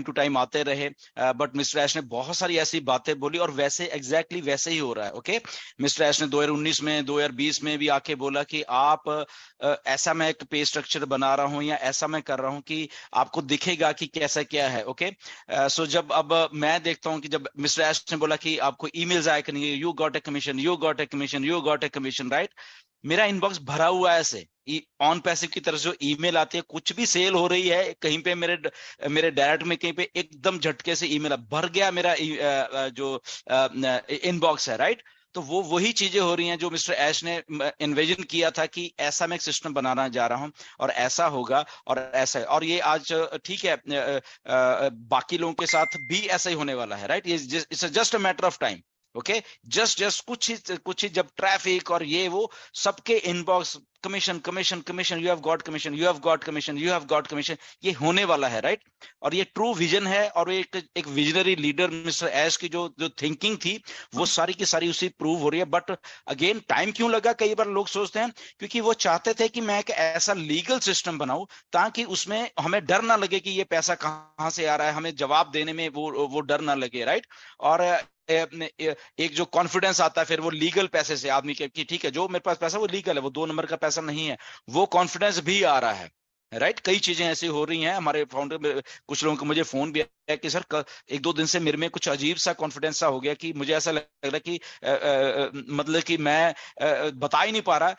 To time आते रहे, but mister ऐश ने बहुत सारी ऐसी बातें बोली और वैसे एग्जैक्टली वैसे ही हो रहा है। ओके, मिस्टर ऐश ने 2019 में 2020 में भी आके बोला कि आप ऐसा मैं एक पे स्ट्रक्चर बना रहा हूं या ऐसा मैं कर रहा हूं कि आपको दिखेगा कि कैसा क्या है। ओके, सो जब अब मैं देखता हूं कि जब मिस्टर ऐश ने बोला कि आपको ईमेल्स आया करेंगे, you got a commission, you got a commission, you got a commission, right, मेरा इनबॉक्स भरा हुआ है ऐसे ऑन पैसिव की तरफ जो ईमेल आती है, कुछ भी सेल हो रही है कहीं पे, मेरे मेरे डायरेक्ट में कहीं पे एकदम झटके से ईमेल भर गया मेरा जो इनबॉक्स है, राइट। तो वो वही चीजें हो रही हैं जो मिस्टर ऐश ने इन्विजन किया था कि ऐसा मैं एक सिस्टम बनाना जा रहा हूं और ऐसा होगा और ऐसा है। और ये आज ठीक है, बाकी लोगों के साथ भी ऐसा ही होने वाला है, right. It's just a matter of time. Okay, just कुछ ही जब ट्रैफिक और ये वो सबके inbox commission commission commission, you have got commission, you have got commission, you have got commission, ये होने वाला है, राइट। और ये ट्रू विजन है और एक विजनरी लीडर मिस्टर ऐश की जो जो थिंकिंग थी वो सारी की सारी उसी प्रूव हो रही है। बट अगेन टाइम क्यों लगा, कई बार लोग सोचते हैं क्योंकि वो चाहते थे कि मैं एक ऐसा लीगल सिस्टम बनाऊं ताकि उसमें हमें डर ना लगे कि ये पैसा कहां से आ रहा है, हमें जवाब देने में वो डर ना लगे, राइट। और एक जो कॉन्फिडेंस आता है फिर वो लीगल पैसे से आदमी के कि ठीक है जो मेरे पास पैसा वो लीगल है, वो 2 नंबर का पैसा नहीं है, वो कॉन्फिडेंस भी आ रहा है, राइट। कई चीजें ऐसी हो रही हैं। हमारे फाउंडर कुछ लोगों को मुझे फोन भी आया कि सर 1-2 दिन से मेरे में कुछ अजीब सा कॉन्फिडेंस सा हो गया कि मुझे ऐसा लग रहा है कि मतलब कि मैं बता ही नहीं पा रहा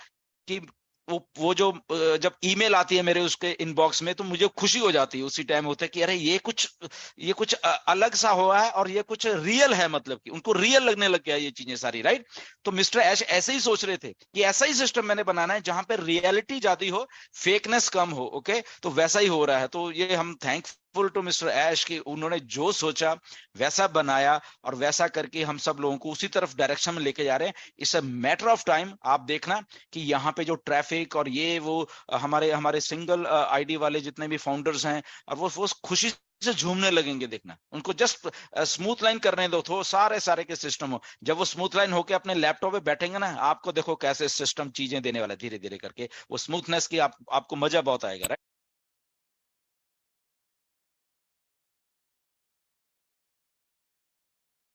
कि वो जो जब ईमेल आती है मेरे उसके इनबॉक्स में तो मुझे खुशी हो जाती है उसी टाइम होता है कि अरे ये कुछ अलग सा हुआ है और ये कुछ रियल है, मतलब कि उनको रियल लगने लग गया ये चीजें सारी, राइट। तो मिस्टर ऐश ऐसे ही सोच रहे थे कि ऐसा ही सिस्टम मैंने बनाना है जहां पे रियलिटी ज्यादा हो, फेकनेस कम हो। ओके, तो वैसा ही हो रहा है। तो ये हम थैंकफुल टू मिस्टर ऐश कि उन्होंने जो सोचा वैसा बनाया और वैसा करके हम सब लोगों को उसी तरफ डायरेक्शन में लेके जा रहे हैं। It's a matter of time, आप देखना कि यहाँ पे जो ट्रैफिक और ये वो हमारे हमारे सिंगल आईडी वाले जितने भी फाउंडर्स हैं और वो खुशी से झूमने लगेंगे। देखना उनको जस्ट स्मूथ लाइन करने दो, तो सारे सारे के सिस्टम हो। जब वो स्मूथ लाइन होके अपने लैपटॉप पे बैठेंगे ना, आपको देखो कैसे सिस्टम चीजें देने वाला है धीरे धीरे करके, वो स्मूथनेस की आपको मजा बहुत आएगा, राइट।